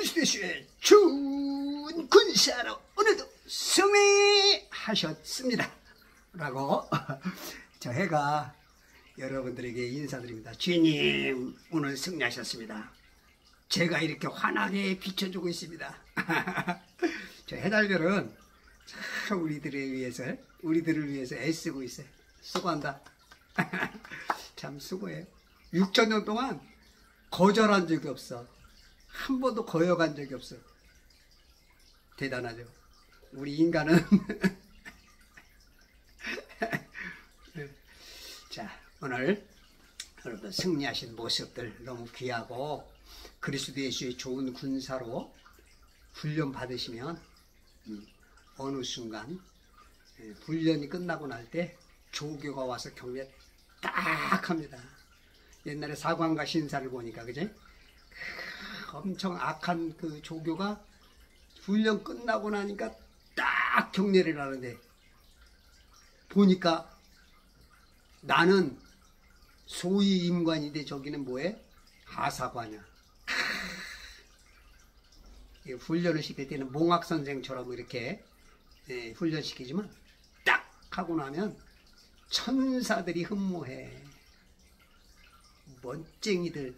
그리스도의 좋은 군사로 오늘도 승리하셨습니다 라고 저 해가 여러분들에게 인사드립니다. 주님 오늘 승리하셨습니다. 제가 이렇게 환하게 비춰주고 있습니다. 저 해달별은 참 우리들을 위해서 애쓰고 있어요. 수고한다. 참 수고해요. 6,000년 동안 거절한 적이 없어. 한 번도 거역한 적이 없어. 대단하죠. 우리 인간은 자, 오늘 여러분 승리하신 모습들 너무 귀하고 그리스도 예수의 좋은 군사로 훈련 받으시면 어느 순간 훈련이 끝나고 날 때 조교가 와서 경례 딱 합니다. 옛날에 사관과 신사를 보니까 그제 엄청 악한 그 조교가 훈련 끝나고 나니까 딱 경례를 하는데 보니까 나는 소위 임관인데 저기는 뭐해? 하사관이야. 훈련을 시킬 때는 몽학선생처럼 이렇게 훈련시키지만 딱 하고 나면 천사들이 흠모해. 멋쟁이들,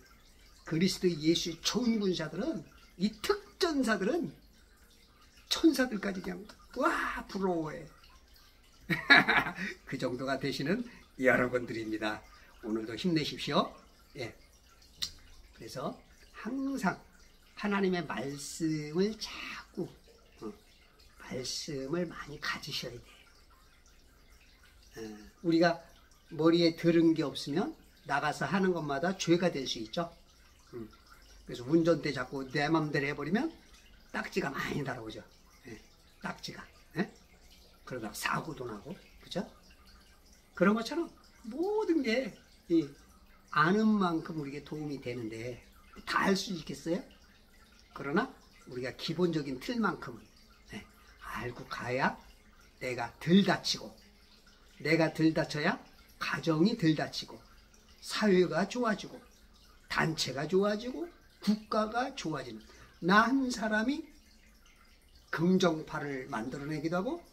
그리스도 예수의 좋은 군사들은, 이 특전사들은 천사들까지 그냥 와 부러워해. 그 정도가 되시는 여러분들입니다. 오늘도 힘내십시오. 예. 그래서 항상 하나님의 말씀을 자꾸 말씀을 많이 가지셔야 돼. 우리가 머리에 들은 게 없으면 나가서 하는 것마다 죄가 될 수 있죠. 그래서 운전대 자꾸 내 맘대로 해버리면 딱지가 많이 달아오죠. 예, 딱지가. 예? 그러다가 사고도 나고, 그죠? 그런 것처럼 모든 게 아는 만큼 우리에게 도움이 되는데 다 할 수 있겠어요? 그러나 우리가 기본적인 틀만큼은 알고 가야 내가 덜 다치고, 내가 덜 다쳐야 가정이 덜 다치고, 사회가 좋아지고, 단체가 좋아지고, 국가가 좋아지는, 나 한 사람이 긍정파를 만들어내기도 하고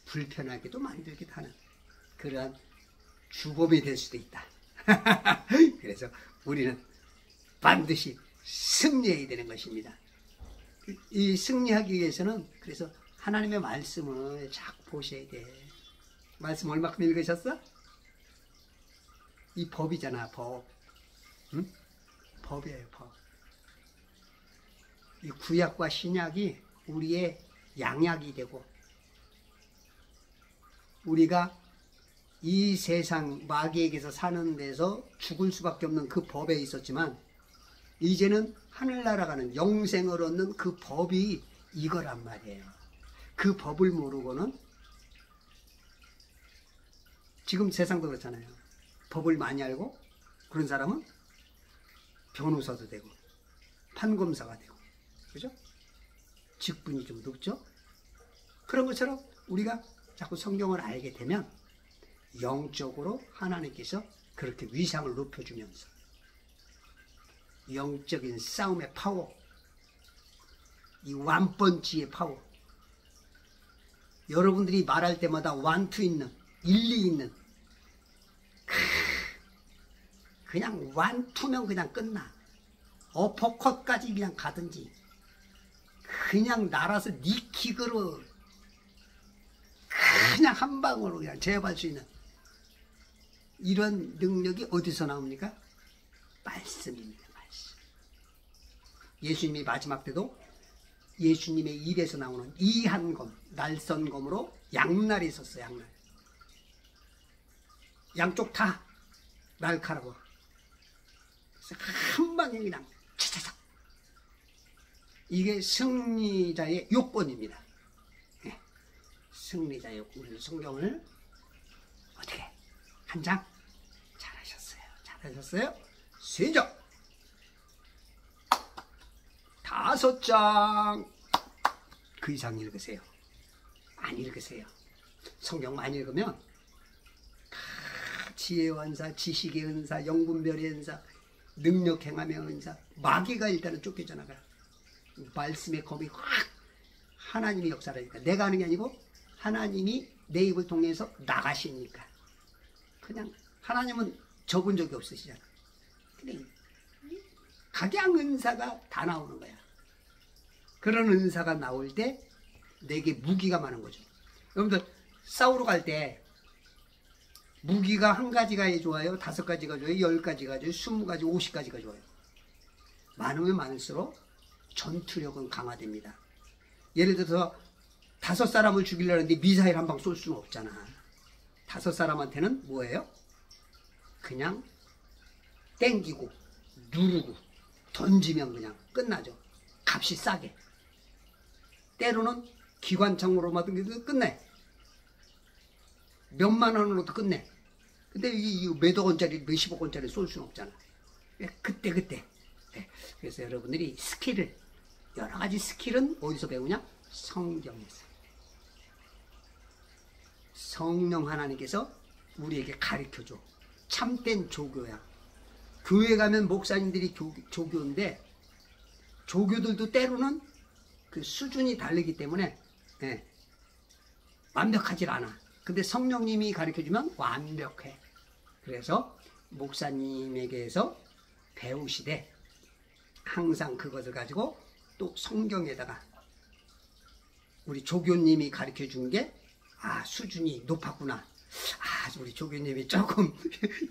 불편하게도 만들기도 하는 그러한 주범이 될 수도 있다. 그래서 우리는 반드시 승리해야 되는 것입니다. 이 승리하기 위해서는 그래서 하나님의 말씀을 자꾸 보셔야 돼. 말씀 얼마큼 읽으셨어? 이 법이잖아, 법. 응? 법이에요, 법. 이 구약과 신약이 우리의 양약이 되고, 우리가 이 세상 마귀에게서 사는 데서 죽을 수밖에 없는 그 법에 있었지만 이제는 하늘나라 가는 영생을 얻는 그 법이 이거란 말이에요. 그 법을 모르고는, 지금 세상도 그렇잖아요. 법을 많이 알고 그런 사람은 변호사도 되고 판검사가 되고, 그죠? 직분이 좀 높죠? 그런 것처럼 우리가 자꾸 성경을 알게 되면 영적으로 하나님께서 그렇게 위상을 높여주면서 영적인 싸움의 파워, 이 완펀치의 파워, 여러분들이 말할 때마다 완투 있는, 일리 있는, 그냥 완투면 그냥 끝나. 어퍼컷까지 그냥 가든지, 그냥 날아서 니킥으로 그냥 한 방으로 그냥 제압할 수 있는 이런 능력이 어디서 나옵니까? 말씀입니다. 말씀. 예수님이 마지막 때도 예수님의 입에서 나오는 이한검, 날선검으로 양날이 있었어요. 양날. 양쪽 다 날카로워. 그래서 한 방에 그냥 차차차. 이게 승리자의 요건입니다. 네. 승리자의 요건. 우리 성경을 어떻게 한 장? 잘하셨어요. 잘하셨어요. 3장. 5장. 그 이상 읽으세요. 안 읽으세요. 성경 많이 읽으면 지혜의 은사, 지식의 은사, 영분별의 은사, 능력 행함의 은사, 마귀가 일단은 쫓겨져 나가요. 말씀의 검이 확 하나님이 역사하니까 내가 하는 게 아니고 하나님이 내 입을 통해서 나가시니까 그냥 하나님은 접은 적이 없으시잖아. 그냥 각양 은사가 다 나오는 거야. 그런 은사가 나올 때 내게 무기가 많은 거죠. 여러분들 싸우러 갈 때 무기가 한 가지가 좋아요? 5가지가 좋아요? 10가지가 좋아요? 20가지, 50가지가 좋아요? 많으면 많을수록 전투력은 강화됩니다. 예를 들어서 5사람을 죽이려는데 미사일 한 방 쏠 수는 없잖아. 5사람한테는 뭐예요? 그냥 땡기고 누르고 던지면 그냥 끝나죠. 값이 싸게. 때로는 기관창으로만 끝내. 몇만 원으로도 끝내. 근데 이 몇억 원짜리, 몇십억 원짜리 쏠 수는 없잖아. 그때. 그래서 여러분들이 스킬을, 여러 가지 스킬은 어디서 배우냐? 성경에서. 성령 하나님께서 우리에게 가르쳐줘. 참된 조교야. 교회 가면 목사님들이 조교인데, 조교들도 때로는 그 수준이 다르기 때문에 완벽하지 않아. 근데 성령님이 가르쳐주면 완벽해. 그래서 목사님에게서 배우시되 항상 그것을 가지고 또 성경에다가 우리 조교님이 가르쳐준 게 수준이 높았구나. 우리 조교님이 조금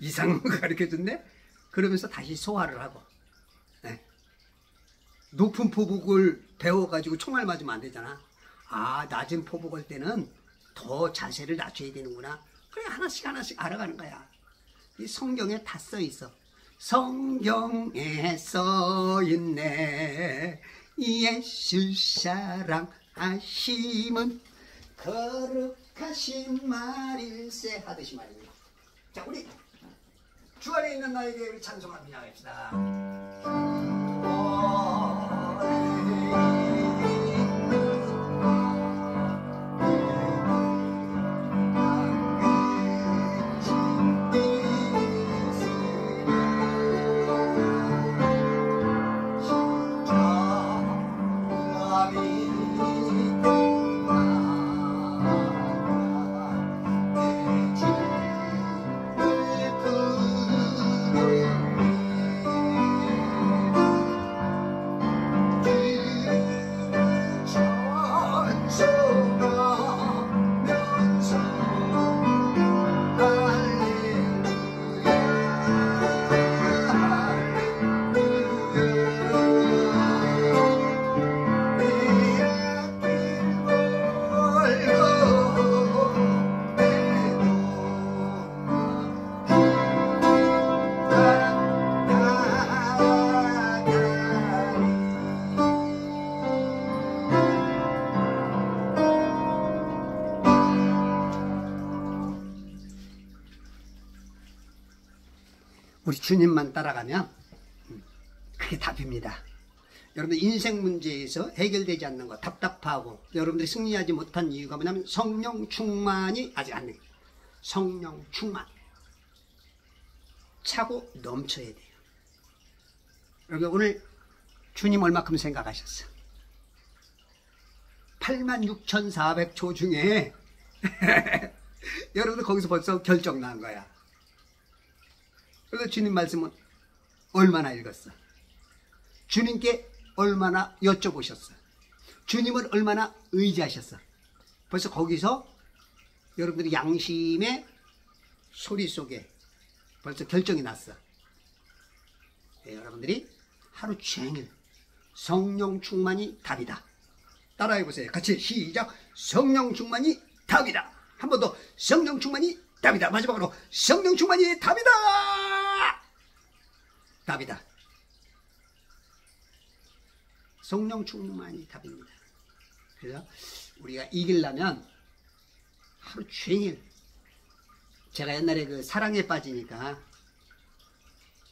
이상한 거 가르쳐줬네. 그러면서 다시 소화를 하고 높은 포복을 배워가지고 총알 맞으면 안 되잖아. 낮은 포복할 때는 더 자세를 낮춰야 되는구나. 그래 하나씩 알아가는 거야. 이 성경에 다 써 있어. 성경에 써 있네. 예수 사랑하심은 거룩하신 말일세 하듯이 말입니다. 자, 우리 주 안에 있는 나에게 우리 찬송을 합시다. 우리 주님만 따라가면 그게 답입니다. 여러분들 인생 문제에서 해결되지 않는 거 답답하고 여러분들이 승리하지 못한 이유가 뭐냐면 성령 충만이 아직 안 돼요. 성령 충만 차고 넘쳐야 돼요. 여러분 오늘 주님 얼마큼 생각하셨어? 86,400초 중에 여러분들 거기서 벌써 결정 난 거야. 그래서 주님 말씀은 얼마나 읽었어? 주님께 얼마나 여쭤보셨어? 주님을 얼마나 의지하셨어? 벌써 거기서 여러분들이 양심의 소리 속에 벌써 결정이 났어. 여러분들이 하루 종일 성령 충만이 답이다. 따라해보세요. 같이 시작. 성령 충만이 답이다. 한 번 더. 성령 충만이 답이다. 마지막으로 성령 충만이 답이다. 답이다. 성령 충만이 답입니다. 그래서 우리가 이기려면 하루 종일 제가 옛날에 그 사랑에 빠지니까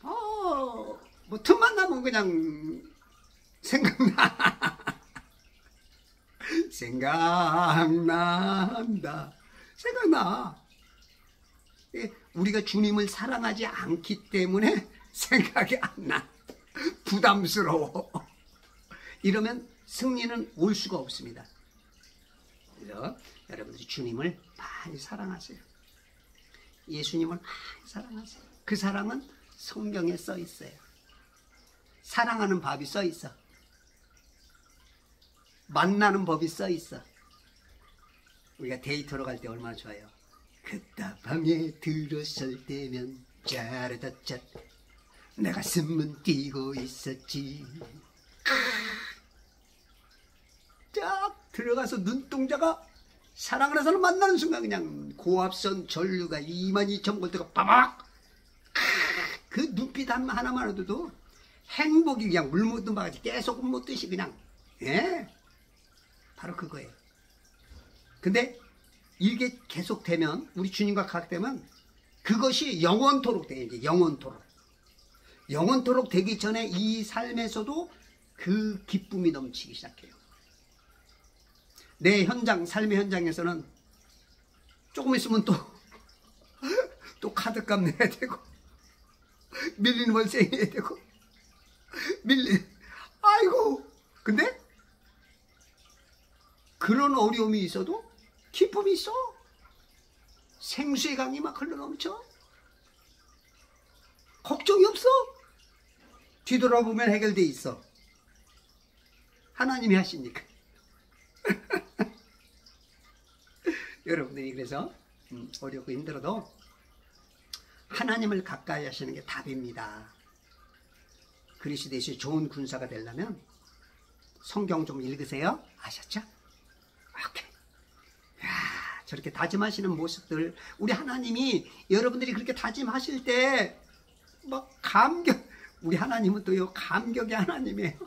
뭐 틈만 나면 그냥 생각나. 생각난다. 생각나. 우리가 주님을 사랑하지 않기 때문에 생각이 안 나. 부담스러워. 이러면 승리는 올 수가 없습니다. 그래서 여러분들이 주님을 많이 사랑하세요. 예수님을 많이 사랑하세요. 그 사랑은 성경에 써 있어요. 사랑하는 법이 써 있어. 만나는 법이 써 있어. 우리가 데이트로 갈 때 얼마나 좋아요. 그따 밤에 들어설 때면 짜르다짜 내 가슴은 뛰고 있었지. 쫙 들어가서 눈동자가 사랑을 해서는 만나는 순간 그냥 고압선 전류가 22,000볼트가 빠박. 그 눈빛 하나만 해도 행복이 그냥 물 묻은 바가지 계속 묻듯이 그냥 바로 그거예요. 근데 이게 계속 되면 우리 주님과 각되면 그것이 영원토록 돼요. 이제 영원토록 되기 전에 이 삶에서도 그 기쁨이 넘치기 시작해요. 내 현장, 삶의 현장에서는 조금 있으면 또 카드값 내야 되고 밀리는 월세 내야 되고 아이고. 근데 그런 어려움이 있어도 기쁨이 있어. 생수의 강이 막 흘러넘쳐. 걱정이 없어. 뒤돌아보면 해결돼 있어. 하나님이 하시니까. 여러분들이 그래서 어렵고 힘들어도 하나님을 가까이 하시는 게 답입니다. 그리스도 예수의 좋은 군사가 되려면 성경 좀 읽으세요. 아셨죠? 오케이. 야, 저렇게 다짐하시는 모습들, 우리 하나님이 여러분들이 그렇게 다짐하실 때 막 감격, 우리 하나님은 또요 감격의 하나님이에요.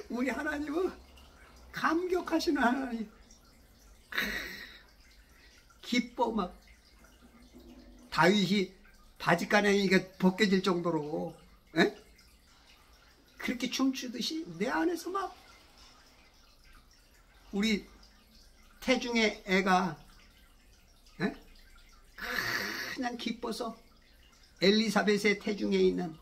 우리 하나님은 감격하시는 하나님. 기뻐. 막 다윗이 바짓가랑이가 벗겨질 정도로 그렇게 춤추듯이 내 안에서 막 우리 태중의 애가 그냥 기뻐서 엘리사벳의 태중에 있는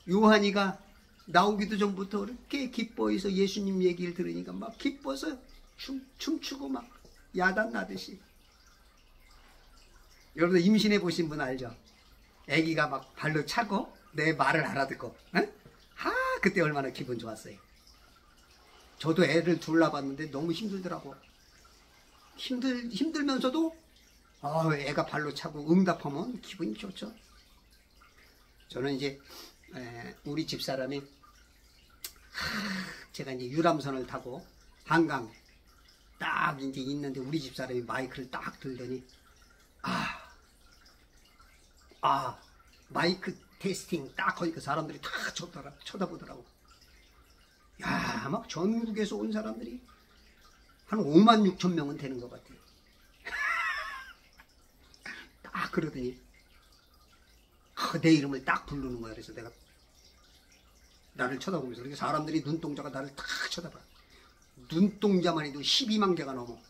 요한이가 나오기도 전부터 그렇게 기뻐해서 예수님 얘기를 들으니까 막 기뻐서 춤추고 막 야단 나듯이. 여러분들 임신해 보신 분 알죠? 아기가 막 발로 차고 내 말을 알아듣고 그때 얼마나 기분 좋았어요. 저도 애를 둘 낳았는데 너무 힘들더라고. 힘들면서도 애가 발로 차고 응답하면 기분이 좋죠. 저는 이제 우리 집사람이 제가 이제 유람선을 타고 한강 딱 이제 있는데 우리 집사람이 마이크를 딱 들더니 마이크 테스팅 딱 하니까 사람들이 다 쳐다보더라고. 야, 막 전국에서 온 사람들이 한 56,000명은 되는 것 같아요. 딱 그러더니 내 이름을 딱 부르는 거야. 그래서 내가 나를 쳐다보면서 그렇게 사람들이 눈동자가 나를 딱 쳐다봐. 눈동자만 해도 12만 개가 넘어.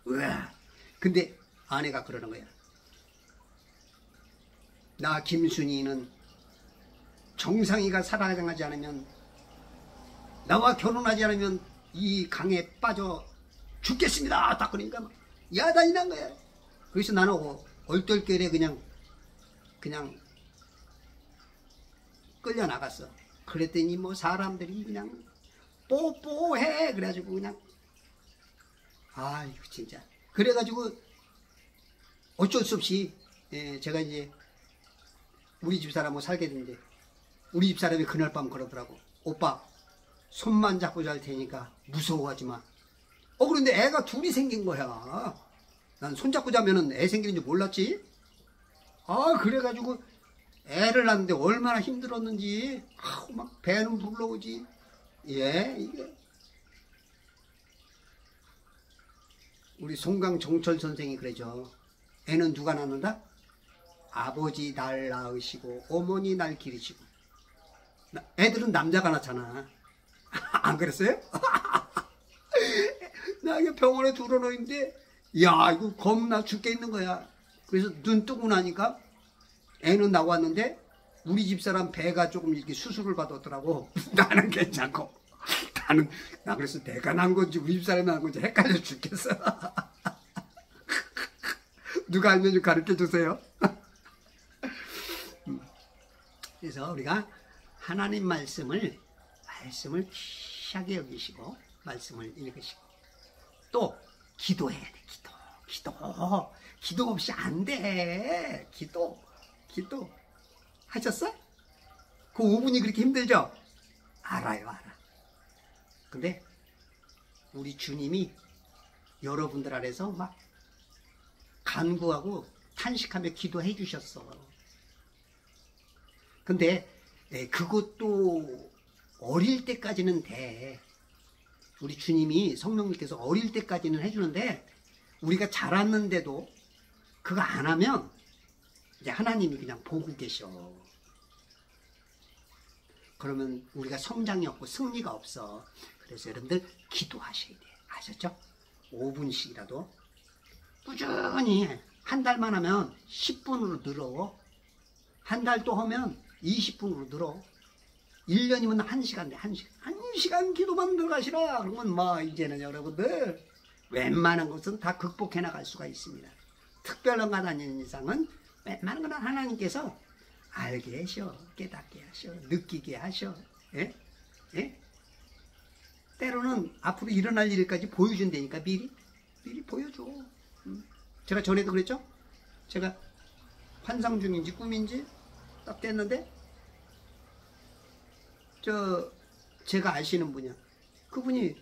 으아. 근데 아내가 그러는 거야. 나 김순이는 정상이가 사랑하지 않으면, 나와 결혼하지 않으면 이 강에 빠져 죽겠습니다. 딱 그러니까 막 야단이 난 거야. 그래서 나는 얼떨결에 그냥 끌려 나갔어. 그랬더니 뭐 사람들이 그냥 뽀뽀해. 그래가지고 그냥 이거 진짜. 그래가지고 어쩔 수 없이 제가 이제 우리 집사람하고 살게 됐는데 우리 집사람이 그날 밤 그러더라고. 오빠 손만 잡고 잘 테니까 무서워하지 마. 그런데 애가 둘이 생긴 거야. 난 손잡고 자면은 애 생기는 줄 몰랐지. 그래가지고 애를 낳는데 얼마나 힘들었는지 막 배는 불러오지. 이게 우리 송강 정철 선생이 그러죠. 애는 누가 낳는다? 아버지 날 낳으시고 어머니 날 기르시고. 애들은 남자가 낳잖아. 안 그랬어요? 나 이게 병원에 들어놓는데 야, 이거 겁나 죽게 있는 거야. 그래서 눈 뜨고 나니까 애는 나왔는데 우리 집사람 배가 조금 이렇게 수술을 받았더라고. 나는 괜찮고. 나 그래서 내가 난 건지 우리 집사람이 난 건지 헷갈려 죽겠어. 누가 알면 좀 가르쳐 주세요. 그래서 우리가 하나님 말씀을 귀하게 여기시고 말씀을 읽으시고 또 기도해야 돼. 기도 없이 안 돼. 기도 하셨어? 그 5분이 그렇게 힘들죠? 알아. 근데 우리 주님이 여러분들 아래서 막 간구하고 탄식하며 기도해 주셨어. 근데 그것도 어릴 때까지는 돼. 우리 주님이 성령님께서 어릴 때까지는 해주는데 우리가 자랐는데도 그거 안 하면 이제 하나님이 그냥 보고 계셔. 그러면 우리가 성장이 없고 승리가 없어. 그래서 여러분들 기도하셔야 돼. 아셨죠? 5분씩이라도 꾸준히 한 달만 하면 10분으로 늘어. 한 달 또 하면 20분으로 늘어. 1년이면 1시간 돼. 1시간 기도만 들어가시라. 그러면 뭐 이제는 여러분들 웬만한 것은 다 극복해 나갈 수가 있습니다. 특별한 가 다니는 이상은 웬만한 건 하나님께서 알게 하셔, 깨닫게 하셔, 느끼게 하셔. 예? 때로는 앞으로 일어날 일까지 보여준다니까 미리 보여줘. 제가 전에도 그랬죠? 제가 환상 중인지 꿈인지 딱 됐는데 제가 아시는 분이야. 그분이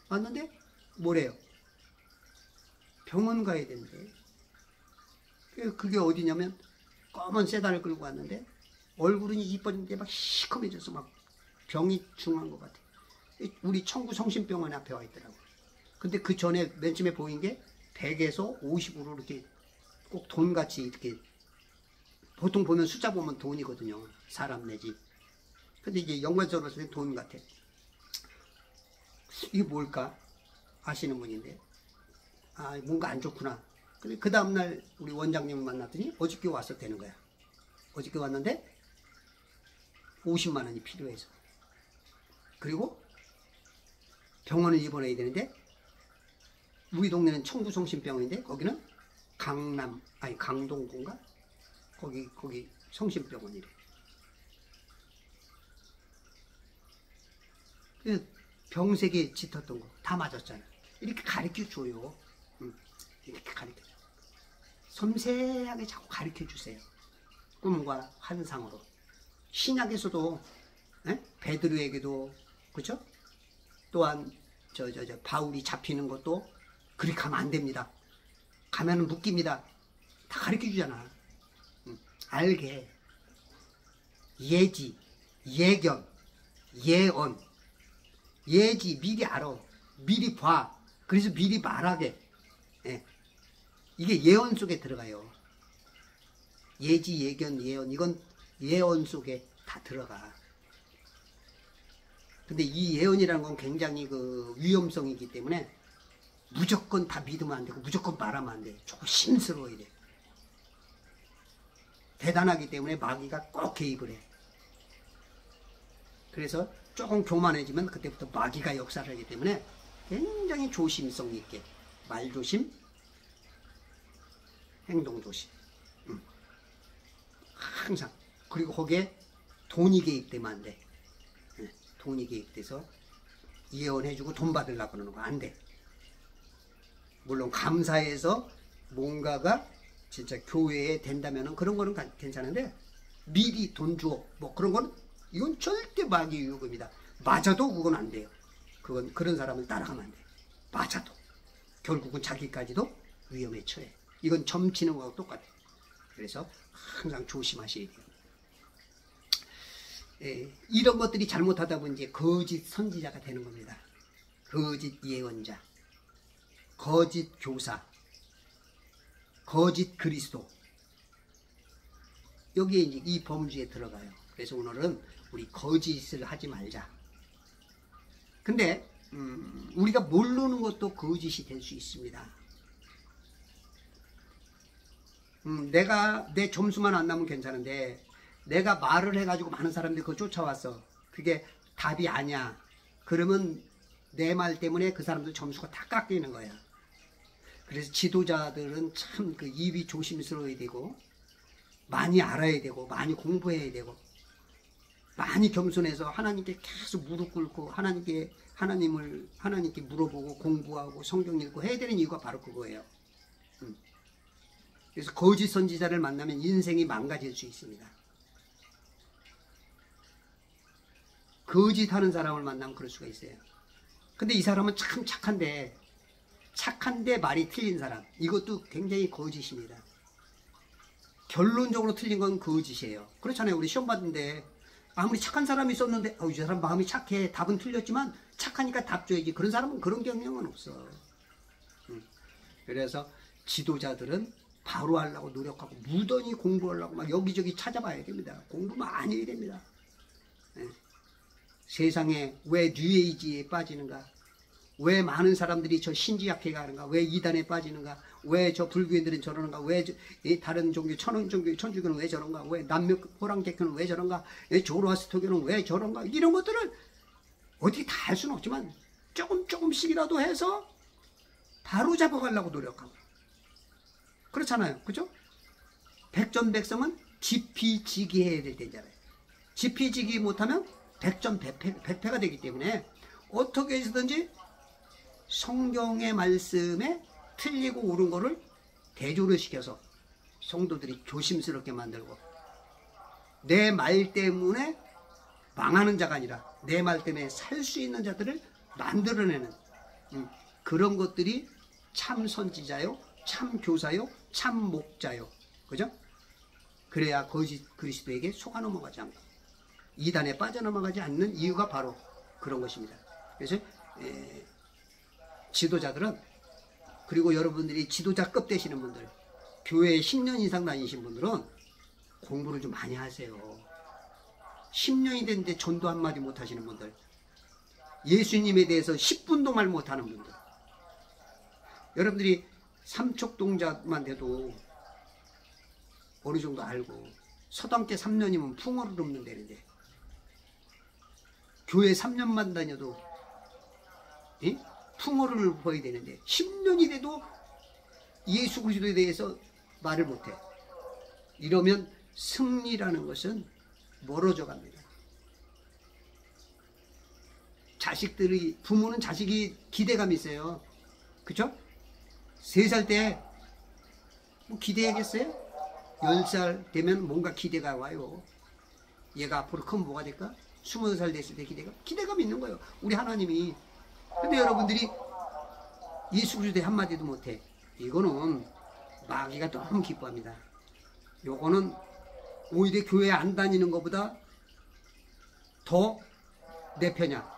왔는데 뭐래요? 병원 가야 된대. 그게 어디냐면 검은 세단을 끌고 왔는데 얼굴은 이뻐진데 막 시커매져서 막 병이 중한 것 같아. 우리 청구 성심병원 앞에 와 있더라고. 근데 그 전에 맨 처음에 보인 게 100에서 50으로 이렇게 꼭 돈같이 이렇게 보통 보면 숫자 보면 돈이거든요. 사람 내지. 근데 이제 연관적으로 봤을 때 돈 같아. 이게 뭘까? 아시는 분인데. 뭔가 안 좋구나. 근데 그 다음날 우리 원장님을 만났더니 어저께 왔었다는 거야. 어저께 왔는데 50만 원이 필요해서. 그리고 병원을 입원해야 되는데 우리 동네는 청구성심병원인데 거기는 강동구인가? 거기 성심병원이래. 병색에 짙었던 거 다 맞았잖아. 이렇게 가르쳐 줘요. 이렇게 가르쳐 줘. 섬세하게 자꾸 가르쳐 주세요. 꿈과 환상으로. 신약에서도 베드로에게도 그렇죠? 또한 바울이 잡히는 것도 그렇게 가면 안 됩니다. 가면은 묶입니다. 다 가르쳐 주잖아. 알게. 예지, 예견, 예언. 예지 미리 알아. 미리 봐. 그래서 미리 말하게. 이게 예언 속에 들어가요. 예지, 예견, 예언. 이건 예언 속에 다 들어가. 근데 이 예언이라는 건 굉장히 그 위험성이기 때문에 무조건 다 믿으면 안 되고 무조건 말하면 안 돼. 조심스러워야 돼. 대단하기 때문에 마귀가 꼭 개입을 해. 그래서 조금 교만해지면 그때부터 마귀가 역사를 하기 때문에 굉장히 조심성 있게 말조심, 행동조심. 항상. 그리고 거기에 돈이 개입되면 안 돼. 돈이 개입돼서 예언해주고 돈 받으려고 그러는 거 안 돼. 물론 감사해서 뭔가가 진짜 교회에 된다면 그런 거는 괜찮은데 미리 돈 줘. 뭐 그런 거는 이건 절대 마귀 유혹입니다. 맞아도 그건 안 돼요. 그런 사람을 따라가면 안 돼. 맞아도. 결국은 자기까지도 위험에 처해. 이건 점치는 거하고 똑같아. 그래서 항상 조심하셔야 돼요. 이런 것들이 잘못하다 보니 이제 거짓 선지자가 되는 겁니다. 거짓 예언자, 거짓 교사, 거짓 그리스도. 여기에 이제 이 범주에 들어가요. 그래서 오늘은 우리 거짓을 하지 말자. 근데 우리가 모르는 것도 거짓이 될 수 있습니다. 내가 내 점수만 안 나면 괜찮은데 내가 말을 해가지고 많은 사람들이 그거 쫓아왔어. 그게 답이 아니야. 그러면 내 말 때문에 그 사람들 점수가 다 깎이는 거야. 그래서 지도자들은 참 그 입이 조심스러워야 되고, 많이 알아야 되고, 많이 공부해야 되고, 많이 겸손해서 하나님께 계속 무릎 꿇고 하나님께 물어보고 공부하고 성경 읽고 해야 되는 이유가 바로 그거예요. 그래서 거짓 선지자를 만나면 인생이 망가질 수 있습니다. 거짓하는 사람을 만나면 그럴 수가 있어요. 근데 이 사람은 참 착한데 말이 틀린 사람, 이것도 굉장히 거짓입니다. 결론적으로 틀린 건 거짓이에요. 그렇잖아요. 우리 시험 받는데 아무리 착한 사람이 있었는데 이 사람 마음이 착해, 답은 틀렸지만 착하니까 답 줘야지. 그런 사람은 그런 경향은 없어. 그래서 지도자들은 바로 하려고 노력하고 무던히 공부하려고 막 여기저기 찾아봐야 됩니다. 공부 많이 해야 됩니다. 세상에 왜 뉴에이지에 빠지는가? 왜 많은 사람들이 저 신지학회 가는가? 왜 이단에 빠지는가? 왜 저 불교인들은 저러는가? 왜 다른 종교, 천주교는 왜 저런가? 왜 남녀 호랑개교는 왜 저런가? 조로아스터교는 왜 저런가? 이런 것들을 어떻게 다 할 수는 없지만 조금씩이라도 해서 바로 잡아가려고 노력하고. 그렇잖아요. 그죠? 백전백성은 지피지기해야 될 때잖아요. 지피지기 못하면 백전백패가 되기 때문에 어떻게 해서든지 성경의 말씀에 틀리고 옳은 거를 대조를 시켜서 성도들이 조심스럽게 만들고, 내 말 때문에 망하는 자가 아니라 내 말 때문에 살 수 있는 자들을 만들어내는 그런 것들이 참 선지자요, 참 교사요, 참 목자요. 그죠? 그래야 거짓 그리스도에게 속아 넘어가지 않고 이단에 빠져넘어가지 않는 이유가 바로 그런 것입니다. 그래서 지도자들은, 그리고 여러분들이 지도자급 되시는 분들, 교회에 10년 이상 다니신 분들은 공부를 좀 많이 하세요. 10년이 됐는데 전도 한마디 못 하시는 분들, 예수님에 대해서 10분도 말 못하는 분들, 여러분들이 삼척동자만 돼도 어느 정도 알고, 서당계 3년이면 풍어를 읊는다는데 교회 3년만 다녀도 풍어를 보여야 되는데 10년이 돼도 예수 그리스도에 대해서 말을 못해. 이러면 승리라는 것은 멀어져 갑니다. 부모는 자식이 기대감이 있어요. 그쵸? 3살 때 뭐 기대하겠어요? 10살 되면 뭔가 기대가 와요. 얘가 앞으로 크면 뭐가 될까? 20살 됐을 때 기대감이 있는 거예요. 우리 하나님이. 근데 여러분들이 예수 그리스도에 한마디도 못해. 이거는 마귀가 너무 기뻐합니다. 요거는 오히려 교회 안 다니는 것보다 더 내 편이야.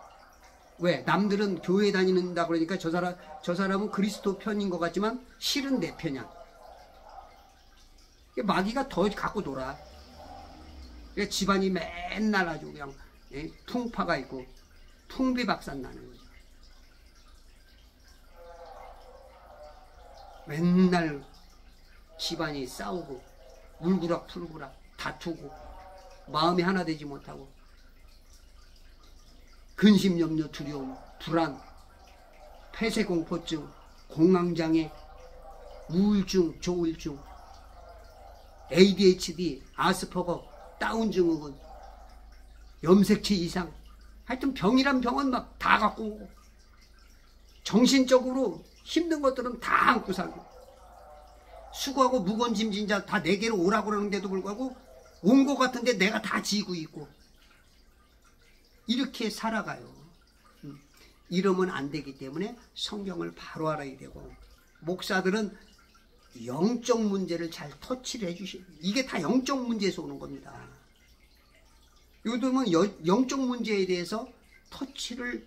왜? 남들은 교회 다니는다 그러니까 저 사람은 그리스도 편인 것 같지만 실은 내 편이야. 마귀가 더 갖고 놀아. 집안이 맨날 아주 그냥 풍파가 있고 풍비박산 나는 거죠. 맨날 집안이 싸우고 울구락풀구락 다투고 마음이 하나 되지 못하고 근심, 염려, 두려움, 불안, 폐쇄공포증, 공황장애, 우울증, 조울증, ADHD, 아스퍼거, 다운증후군, 염색체 이상, 하여튼 병이란 병은 막 다 갖고 오고 정신적으로 힘든 것들은 다 안고 살고, 수고하고 무거운 짐 진짜 다 내게로 오라고 그러는데도 불구하고 온 것 같은데 내가 다 지고 있고 이렇게 살아가요. 이러면 안 되기 때문에 성경을 바로 알아야 되고, 목사들은 영적 문제를 잘 터치를 해주셔야 돼요. 이게 다 영적 문제에서 오는 겁니다. 요즘은 영적 문제에 대해서 터치를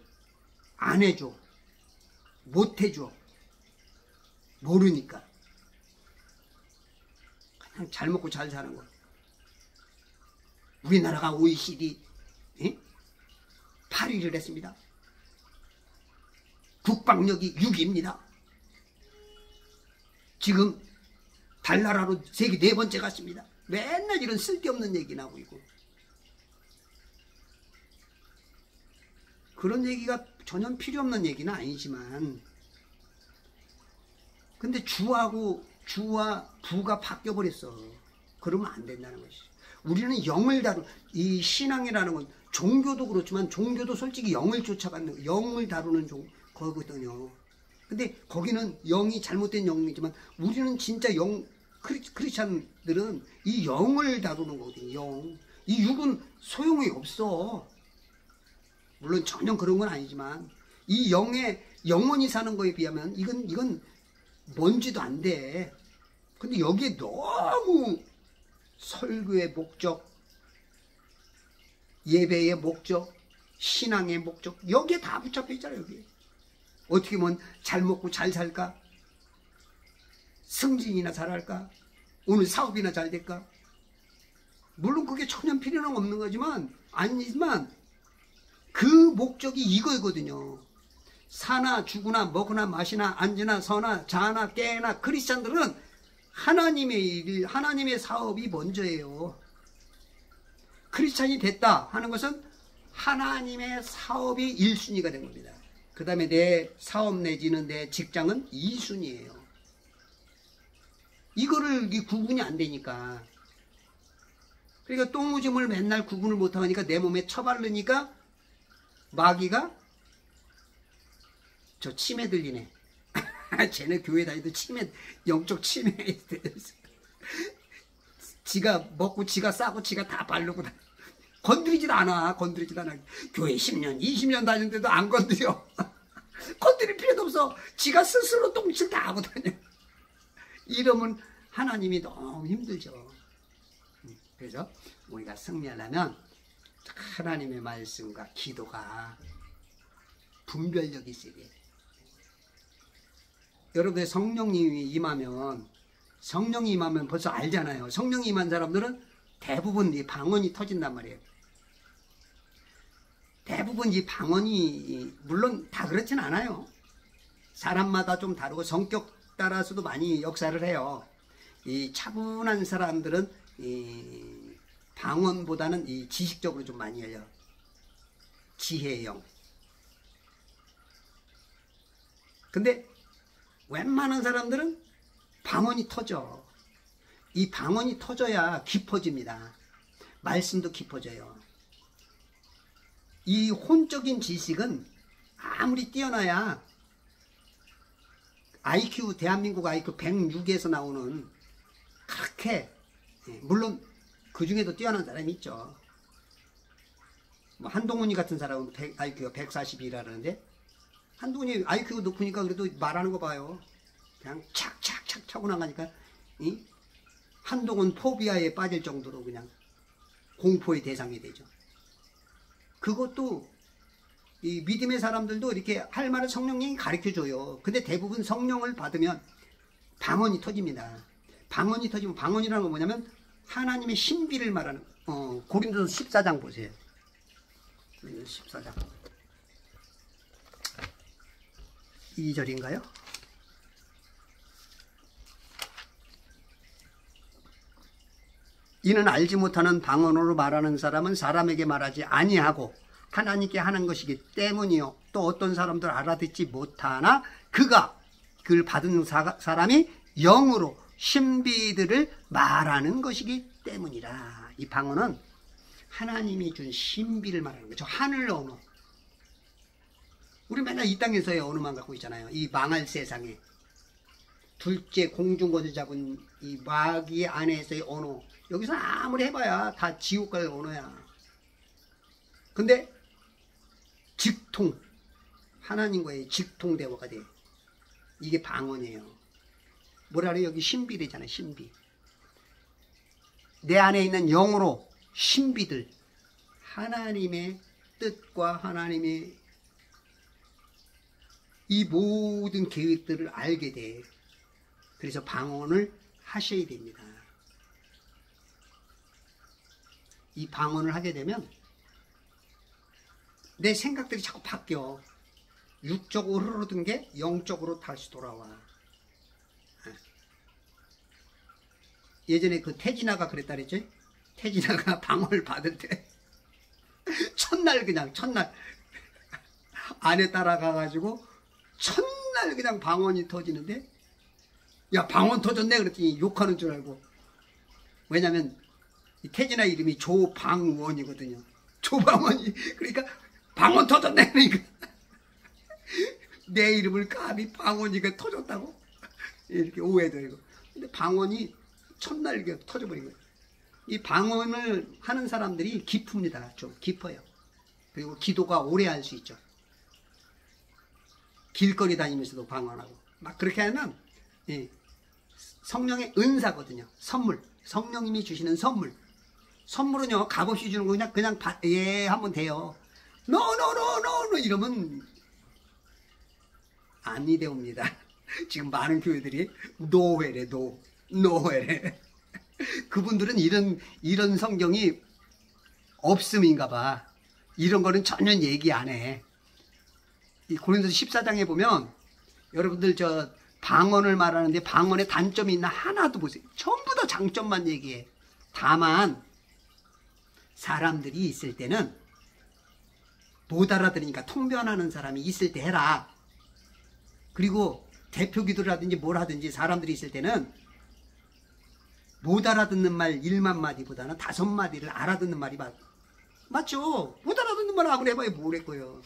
안 해줘. 못 해줘. 모르니까. 그냥 잘 먹고 잘 사는 거. 우리나라가 OECD 8위를 했습니다. 국방력이 6위입니다. 지금 달나라로 세계 4번째 갔습니다. 맨날 이런 쓸데없는 얘기나 하고 있고. 그런 얘기가 전혀 필요 없는 얘기는 아니지만, 근데 주와 부가 바뀌어버렸어. 그러면 안 된다는 것이죠. 우리는 영을 이 신앙이라는 건 종교도 그렇지만, 종교도 솔직히 영을 쫓아가는, 영을 다루는 거거든요. 근데 거기는 영이 잘못된 영이지만, 우리는 진짜 크리스찬들은 이 영을 다루는 거거든요. 영. 이 육은 소용이 없어. 물론 전혀 그런 건 아니지만, 이 영에 영원히 사는 거에 비하면 이건 뭔지도 안 돼. 근데 여기에 너무 설교의 목적, 예배의 목적, 신앙의 목적, 여기에 다 붙잡혀 있잖아요. 여기 어떻게 하면 잘 먹고 잘 살까? 승진이나 잘할까? 오늘 사업이나 잘 될까? 물론 그게 전혀 필요는 없는 거지만, 아니지만 그 목적이 이거거든요. 사나 죽으나 먹으나 마시나 앉으나 서나 자나 깨나, 크리스찬들은 하나님의 일, 하나님의 사업이 먼저예요. 크리스찬이 됐다 하는 것은 하나님의 사업이 1순위가 된 겁니다. 그 다음에 내 사업 내지는 내 직장은 2순위예요. 이거를 구분이 안 되니까. 그러니까 똥오줌을 맨날 구분을 못하니까 내 몸에 처바르니까 마귀가 저 치매 들리네. 쟤네 교회 다니도 영적 치매에 대해서. 지가 먹고 지가 싸고 지가 다 바르고 건드리지도 않아. 교회 10년 20년 다녔는데도 안 건드려. 건드릴 필요도 없어. 지가 스스로 똥칠 다 하고 다녀. 이러면 하나님이 너무 힘들죠. 그래서 우리가 승리하려면 하나님의 말씀과 기도가 분별력이 있어야 돼. 여러분들 성령님이 임하면 벌써 알잖아요. 성령이 임한 사람들은 대부분 이 방언이 터진단 말이에요. 대부분 이 방언이, 물론 다 그렇진 않아요. 사람마다 좀 다르고 성격 따라서도 많이 역사를 해요. 이 차분한 사람들은 이 방언보다는 이 지식적으로 좀 많이 해요. 지혜의 영. 근데 웬만한 사람들은 방언이 터져. 이 방언이 터져야 깊어집니다. 말씀도 깊어져요. 이 혼적인 지식은 아무리 뛰어나야 IQ, 대한민국 IQ 106에서 나오는 그렇게, 물론 그 중에도 뛰어난 사람이 있죠. 뭐 한동훈이 같은 사람은 IQ가 142라는데, 한동훈이 IQ가 높으니까 그래도 말하는 거 봐요. 그냥 착착착 차고 나가니까, 한동훈 포비아에 빠질 정도로 그냥 공포의 대상이 되죠. 그것도 이 믿음의 사람들도 이렇게 할 말을 성령님이 가르쳐줘요. 근데 대부분 성령을 받으면 방언이 터집니다. 방언이 터지면, 방언이라는 건 뭐냐면 하나님의 신비를 말하는, 고린도서 14장 보세요. 고린도서 14장 2절인가요? 이는 알지 못하는 방언으로 말하는 사람은 사람에게 말하지 아니하고 하나님께 하는 것이기 때문이요. 또 어떤 사람들 알아듣지 못하나 그걸 받은 사람이 영으로 신비들을 말하는 것이기 때문이라. 이 방언은 하나님이 준 신비를 말하는 거죠. 하늘 언어. 우리 맨날 이 땅에서의 언어만 갖고 있잖아요. 이 망할 세상에. 둘째 공중권을 잡은 이 마귀 안에서의 언어. 여기서 아무리 해봐야 다 지옥 갈 언어야. 근데 직통, 하나님과의 직통 대화가 돼. 이게 방언이에요. 뭐라 그래요? 여기 신비되잖아요. 신비. 내 안에 있는 영으로 신비들, 하나님의 뜻과 하나님의 이 모든 계획들을 알게 돼. 그래서 방언을 하셔야 됩니다. 이 방언을 하게 되면 내 생각들이 자꾸 바뀌어. 육적으로 흐르던 게 영적으로 다시 돌아와. 예전에 그 태진아가 그랬다 그랬죠? 태진아가 방언을 받을 때 첫날 아내 따라가가지고 첫날 그냥 방언이 터지는데, 야 방언 터졌네 그랬더니 욕하는 줄 알고. 왜냐면 이 태진아 이름이 조방원이거든요. 조방원이 그러니까 방언 터졌네 그러니까 내 이름을 감히 방언이가 터졌다고 이렇게 오해되고. 근데 방언이 첫날 이렇게 터져버린 거예요. 이 방언을 하는 사람들이 깊습니다. 좀 깊어요. 그리고 기도가 오래 할 수 있죠. 길거리 다니면서도 방언하고 막 그렇게 하면 성령의 은사거든요. 선물, 성령님이 주시는 선물은요 값없이 주는 거 그냥 예 하면 돼요. 노 이러면 안 이대옵니다. 지금 많은 교회들이 노회래. 그분들은 이런 성경이 없음인가 봐. 이런 거는 전혀 얘기 안 해. 이 고린도서 14장에 보면 여러분들 저 방언을 말하는데 방언에 단점이 있나 하나도 보세요. 전부 다 장점만 얘기해. 다만 사람들이 있을 때는 못 알아들으니까 통변하는 사람이 있을 때 해라. 그리고 대표 기도라든지 뭘 하든지 사람들이 있을 때는 못 알아듣는 말 1만 마디보다는 5마디를 알아듣는 말이 맞죠? 못 알아듣는 말 아무리 해봐야 뭘 했고요.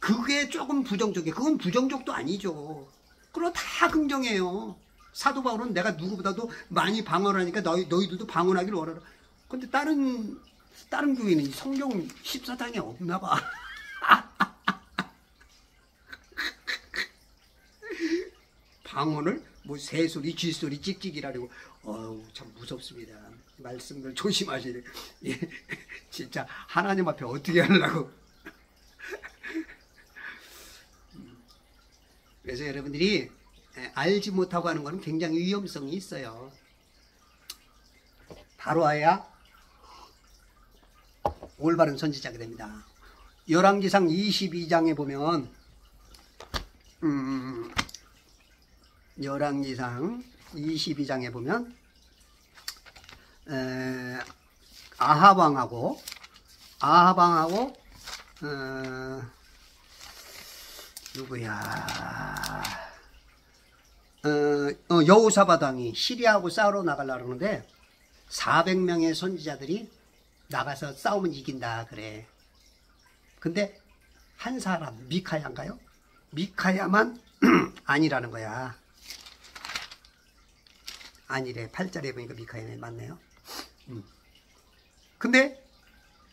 그게 조금 부정적이에요. 그건 부정적도 아니죠. 그럼 다 긍정해요. 사도 바울은 내가 누구보다도 많이 방언하니까 너희들도 방언하기를 원하라. 근데 다른 교회는 성경 14장에 없나 봐. 방언을 뭐 새소리, 쥐소리, 찍찍이라고. 참 무섭습니다. 말씀들 조심하셔야 돼요. 예, 진짜 하나님 앞에 어떻게 하려고. 그래서 여러분들이 알지 못하고 하는 것은 굉장히 위험성이 있어요. 바로 와야 올바른 선지자가 됩니다. 열왕기상 22장에 보면 열왕기상 22장에 보면 아합왕하고 누구야? 여호사밧 왕이 시리아하고 싸우러 나가려고 하는데 400명의 선지자들이 나가서 싸우면 이긴다 그래. 근데 한 사람 미카야인가요? 미카야만 아니라는 거야. 아니래. 8절에 보니까 미카야네. 맞네요. 근데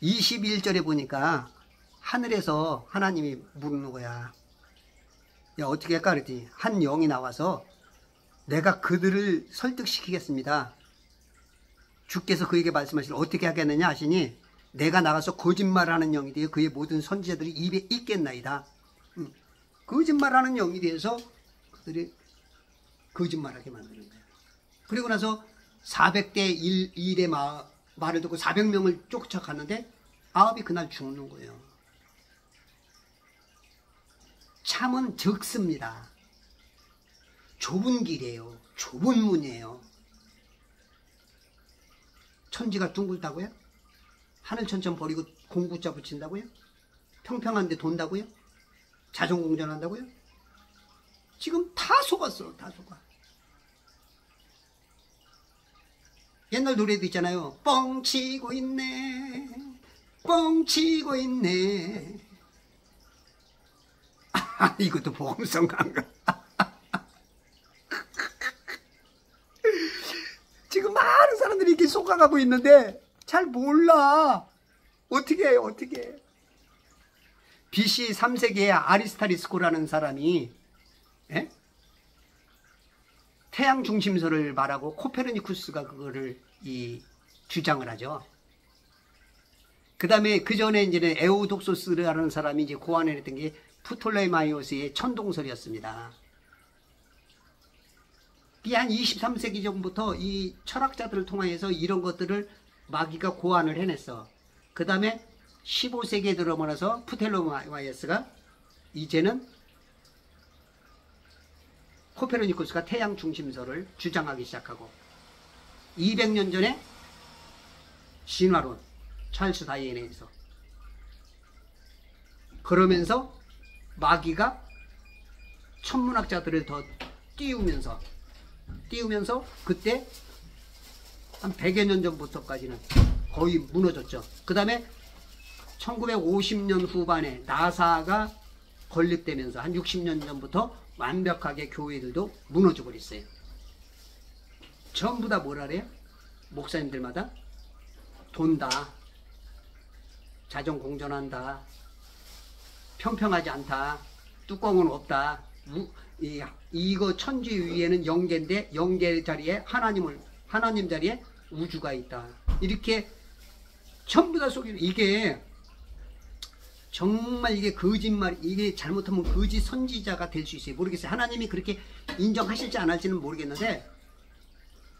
21절에 보니까 하늘에서 하나님이 물는 거야. 야 어떻게 할까 그랬더니 한 영이 나와서 내가 그들을 설득시키겠습니다. 주께서 그에게 말씀하시길 어떻게 하겠느냐 하시니 내가 나가서 거짓말하는 영이 되어 그의 모든 선지자들이 입에 있겠나이다. 거짓말하는 영이 되어서 그들이 거짓말하게 만드는 거야. 그리고 나서 400대 1의 말을 듣고 400명을 쫓아갔는데 아합이 그날 죽는 거예요. 참은 적습니다. 좁은 길이에요. 좁은 문이에요. 천지가 둥글다고요? 하늘천천 버리고 공구자 붙인다고요? 평평한데 돈다고요? 자전공전한다고요? 지금 다 속았어. 다 속아. 옛날 노래도 있잖아요. 뻥치고 있네. 뻥치고 있네. 이것도 보험성 강가. 지금 많은 사람들이 이렇게 속아가고 있는데 잘 몰라. 어떻게 해요? 어떻게 해? BC 3세기에 아리스타리스코라는 사람이 태양 중심설을 말하고 코페르니쿠스가 그거를 주장을 하죠. 그 다음에 그 전에 이제 에우독소스라는 사람이 이제 고안해냈던 게 프톨레마이오스의 천동설이었습니다. 이 한 23세기 전부터 이 철학자들을 통해서 이런 것들을 마귀가 고안을 해냈어. 그 다음에 15세기에 들어오면서 프톨레마이오스가 이제는 코페르니쿠스가 태양 중심설을 주장하기 시작하고 200년 전에 신화론 찰스 다이앤에서. 그러면서 마귀가 천문학자들을 더 띄우면서 그때 한 100여 년 전부터까지는 거의 무너졌죠. 그 다음에 1950년 후반에 나사가 건립되면서 한 60년 전부터 완벽하게 교회들도 무너져 버렸어요. 전부 다 뭐라 그래요? 목사님들마다 돈다, 자정공전한다, 평평하지 않다, 뚜껑은 없다, 이거 천지 위에는 영계인데 영계 자리에 하나님 자리에 우주가 있다. 이렇게 전부 다 속이는, 이게 정말 이게 거짓말, 이게 잘못하면 거짓 선지자가 될 수 있어요. 모르겠어요. 하나님이 그렇게 인정하실지 안 할지는 모르겠는데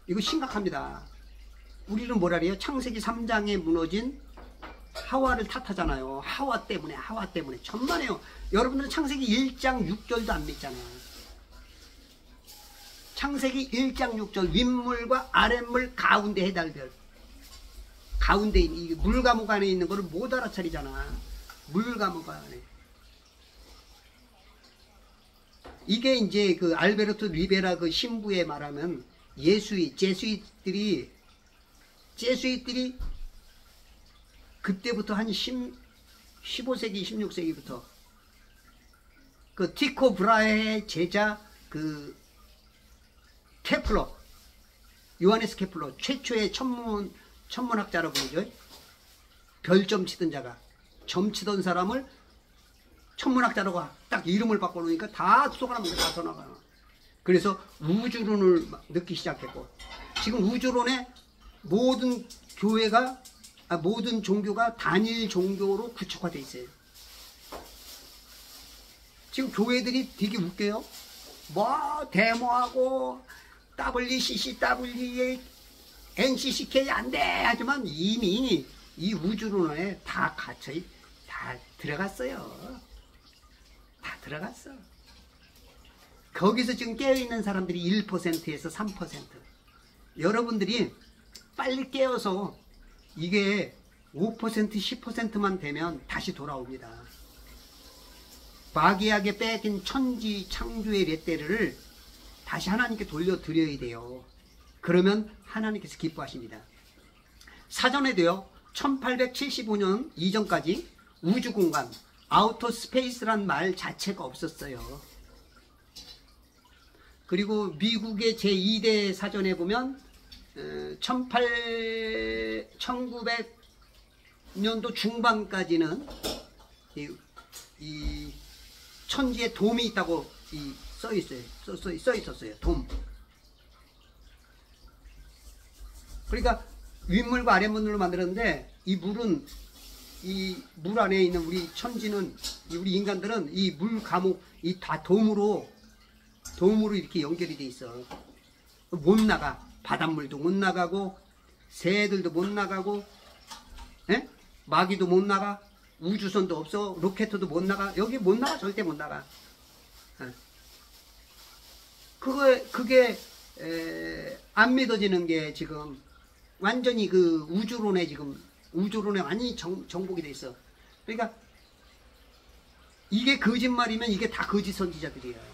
이거 심각합니다. 우리는 뭐라 그래요? 창세기 3장에 무너진 하와를 탓하잖아요. 하와 때문에 천만에요. 여러분들은 창세기 1장 6절도 안 믿잖아요. 창세기 1장 6절 윗물과 아랫물 가운데 해달별, 가운데 이 물과목 안에 있는 거를 못 알아차리잖아. 물과목 안에. 이게 이제 그 알베르토 리베라 그 신부에 말하면 제수잇들이 그때부터 한 15세기 16세기부터 그 티코 브라헤의 제자 그 케플러, 요하네스 케플러, 최초의 천문학자라고 부르죠. 별점 치던 자가, 점 치던 사람을 천문학자라고 딱 이름을 바꿔놓으니까 다 속아나면 다 써나가요. 그래서 우주론을 넣기 시작했고, 지금 우주론에 모든 교회가, 모든 종교가 단일 종교로 구축화되어 있어요. 지금 교회들이 되게 웃겨요. 뭐 데모하고 WCC, WA, NCCK 안 돼 하지만 이미 이 우주론에 다 들어갔어요. 다 들어갔어. 거기서 지금 깨어있는 사람들이 1%에서 3%. 여러분들이 빨리 깨어서 이게 5%, 10%만 되면 다시 돌아옵니다. 마귀에게 뺏긴 천지 창조의 레떼를 다시 하나님께 돌려드려야 돼요. 그러면 하나님께서 기뻐하십니다. 사전에도요, 1875년 이전까지 우주공간, 아우터 스페이스란 말 자체가 없었어요. 그리고 미국의 제2대 사전에 보면 1900년도 중반까지는 이 천지에 돔이 있다고 써 있었어요. 돔. 그러니까 윗물과 아랫물로 만들었는데 이 물은, 이 물 안에 있는 우리 천지는, 우리 인간들은 이 물 감옥, 이 다 돔으로 이렇게 연결이 돼 있어. 못 나가. 바닷물도 못 나가고, 새들도 못 나가고, 에? 마귀도 못 나가. 우주선도 없어. 로켓도 못 나가. 여기 못 나가. 절대 못 나가. 그게 안 믿어지는 게 지금 완전히 그 우주론에 완전히 정복이 돼 있어. 그러니까 이게 거짓말이면 이게 다 거짓 선지자들이야.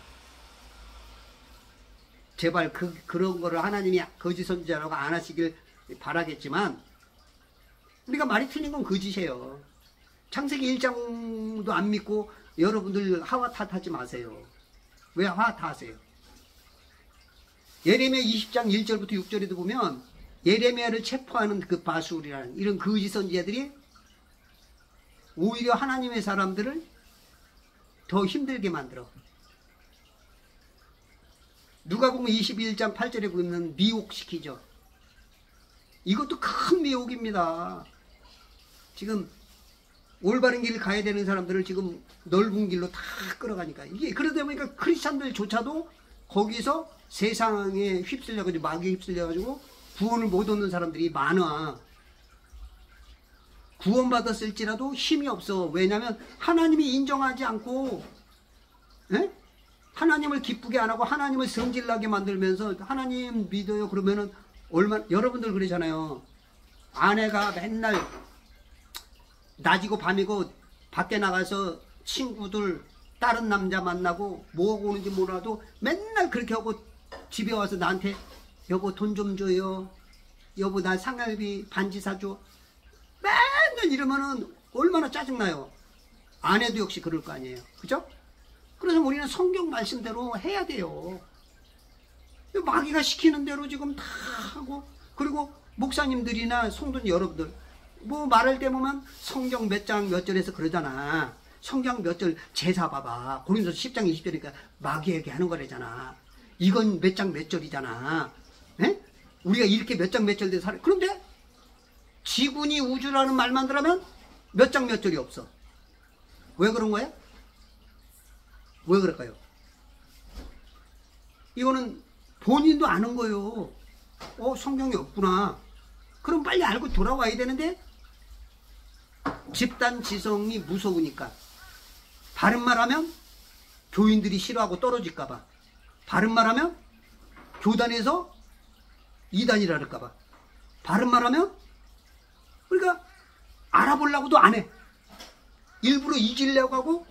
제발 그런 거를 하나님이 거짓 선지자라고 안 하시길 바라겠지만, 우리가 말이 틀린 건 거짓이에요. 창세기 1장도 안 믿고 여러분들 하와 탓하지 마세요. 왜 하와 탓하세요? 예레미야 20장 1절부터 6절에도 보면 예레미야를 체포하는 그 바술이라는 이런 거짓 선지자들이 오히려 하나님의 사람들을 더 힘들게 만들어. 누가복음 21장 8절에 보면 미혹시키죠. 이것도 큰 미혹입니다. 지금 올바른 길을 가야 되는 사람들을 지금 넓은 길로 다 끌어가니까, 이게 그러다 보니까 크리스찬들조차도 거기서 세상에 휩쓸려가지고, 마귀에 휩쓸려가지고 구원을 못 얻는 사람들이 많아. 구원받았을지라도 힘이 없어. 왜냐하면 하나님이 인정하지 않고, 에? 하나님을 기쁘게 안 하고 하나님을 성질나게 만들면서 하나님 믿어요 그러면은 여러분들 그러잖아요. 아내가 맨날 낮이고 밤이고 밖에 나가서 친구들 다른 남자 만나고 뭐하고 오는지 몰라도 맨날 그렇게 하고 집에 와서 나한테 여보 돈 좀 줘요, 여보 나 생활비 반지 사줘, 맨날 이러면은 얼마나 짜증나요. 아내도 역시 그럴 거 아니에요. 그죠? 그래서 우리는 성경 말씀대로 해야 돼요. 마귀가 시키는 대로 지금 다 하고, 그리고 목사님들이나 성도 여러분들 뭐 말할 때 보면 성경 몇 장 몇 절에서 그러잖아. 성경 몇 절 제사 봐봐. 고린도서 10장 20절이니까 마귀에게 하는 거래잖아. 이건 몇 장 몇 절이잖아. 에? 우리가 이렇게 몇 장 몇 절 돼서 살아. 그런데 지구니 우주라는 말만 들으면 몇 장 몇 절이 없어. 왜 그런 거야? 왜 그럴까요? 이거는 본인도 아는 거예요. 성경이 없구나. 그럼 빨리 알고 돌아와야 되는데 집단 지성이 무서우니까, 바른 말하면 교인들이 싫어하고 떨어질까봐, 바른 말하면 교단에서 이단이라 그럴까봐, 바른 말하면 그러니까 알아보려고도 안 해. 일부러 잊으려고 하고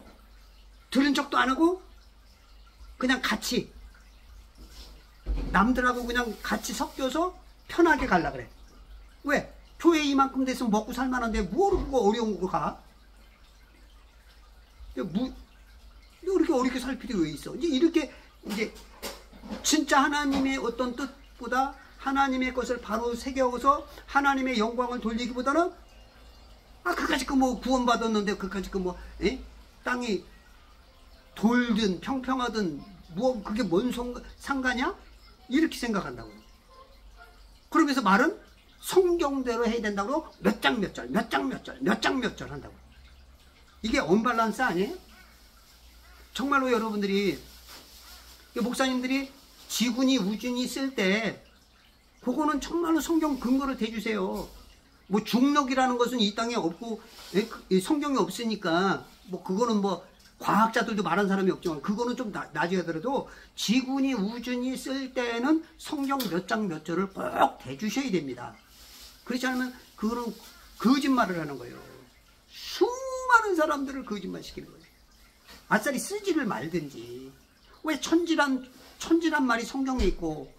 들은 척도 안 하고 그냥 같이 남들하고 그냥 같이 섞여서 편하게 가려고 그래. 왜? 교회 이만큼 됐으면 먹고 살만한데 뭐로 어려운 거 가? 이렇게 어렵게 살 필요 왜 있어? 이제 진짜 하나님의 어떤 뜻보다 하나님의 것을 바로 새겨서 하나님의 영광을 돌리기보다는 그까짓 거 뭐 구원받았는데 그까짓 거 뭐 땅이 돌든 평평하든 뭐 그게 뭔 상관이야? 이렇게 생각한다고. 그러면서 말은 성경대로 해야 된다고 몇 장 몇 절, 몇 장 몇 절, 몇 장 몇 절 한다고. 이게 언밸런스 아니에요? 정말로 여러분들이, 목사님들이 지군이 우준이 쓸 때 그거는 정말로 성경 근거를 대주세요. 뭐 중력이라는 것은 이 땅에 없고 성경이 없으니까 뭐 그거는 뭐 과학자들도 말한 사람이 없지만 그거는 좀 나중에 하더라도 지군이 우준이 쓸 때는 성경 몇 장 몇 절을 꼭 대주셔야 됩니다. 그렇지 않으면 그거는 거짓말을 하는 거예요. 수많은 사람들을 거짓말시키는 거예요. 아싸리 쓰지를 말든지. 왜 천지란 말이 성경에 있고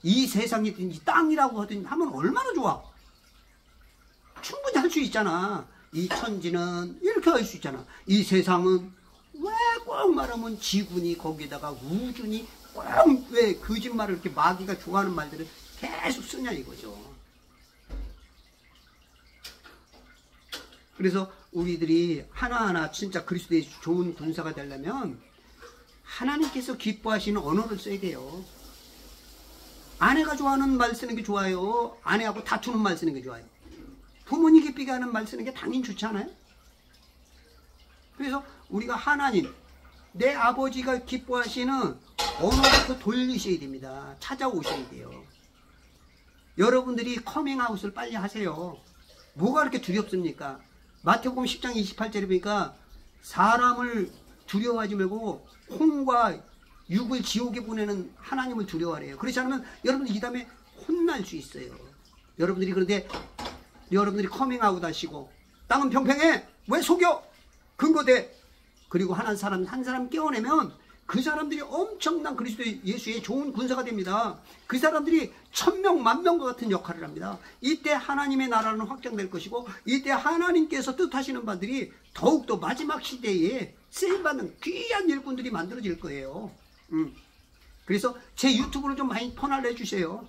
이 세상이든지 땅이라고 하든지 하면 얼마나 좋아. 충분히 할 수 있잖아. 이 천지는 이렇게 할 수 있잖아. 이 세상은 왜 꼭 말하면 지군이 거기다가 우준이 꼭 왜 거짓말을 이렇게 마귀가 좋아하는 말들을 계속 쓰냐 이거죠. 그래서 우리들이 하나하나 진짜 그리스도의 좋은 군사가 되려면 하나님께서 기뻐하시는 언어를 써야 돼요. 아내가 좋아하는 말 쓰는 게 좋아요? 아내하고 다투는 말 쓰는 게 좋아요? 부모님 기쁘게 하는 말 쓰는 게 당연히 좋지 않아요? 그래서 우리가 하나님, 내 아버지가 기뻐하시는 언어부터 돌리셔야 됩니다. 찾아오셔야 돼요. 여러분들이 커밍아웃을 빨리 하세요. 뭐가 그렇게 두렵습니까? 마태복음 10장 28절에 보니까 사람을 두려워하지 말고 혼과 육을 지옥에 보내는 하나님을 두려워하래요. 그렇지 않으면 여러분들 이 다음에 혼날 수 있어요. 그런데 여러분들이 커밍아웃 하시고 땅은 평평해 왜 속여 근거대 그리고 한 사람 깨어내면 그 사람들이 엄청난 그리스도 예수의 좋은 군사가 됩니다. 그 사람들이 1000명, 10,000명과 같은 역할을 합니다. 이때 하나님의 나라는 확장될 것이고 이때 하나님께서 뜻하시는 바들이 더욱더 마지막 시대에 쓰임받는 귀한 일꾼들이 만들어질 거예요. 그래서 제 유튜브를 좀 많이 퍼날려 주세요.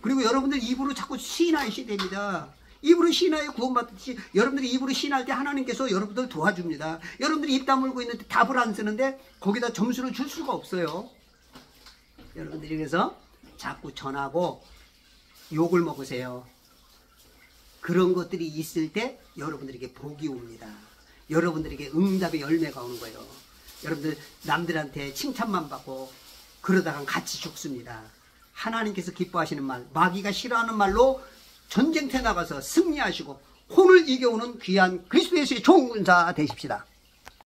그리고 여러분들 입으로 자꾸 시인하셔야 됩니다. 입으로 시인하여 구원받듯이 여러분들이 입으로 시인할 때 하나님께서 여러분들 도와줍니다. 여러분들이 입 다물고 있는데 답을 안 쓰는데 거기다 점수를 줄 수가 없어요. 여러분들이 그래서 자꾸 전하고 욕을 먹으세요. 그런 것들이 있을 때 여러분들에게 복이 옵니다. 여러분들에게 응답의 열매가 오는 거예요. 여러분들 남들한테 칭찬만 받고 그러다가 같이 죽습니다. 하나님께서 기뻐하시는 말, 마귀가 싫어하는 말로 전쟁터에 나가서 승리하시고 혼을 이겨오는 귀한 그리스도 예수의 좋은 군사 되십시다.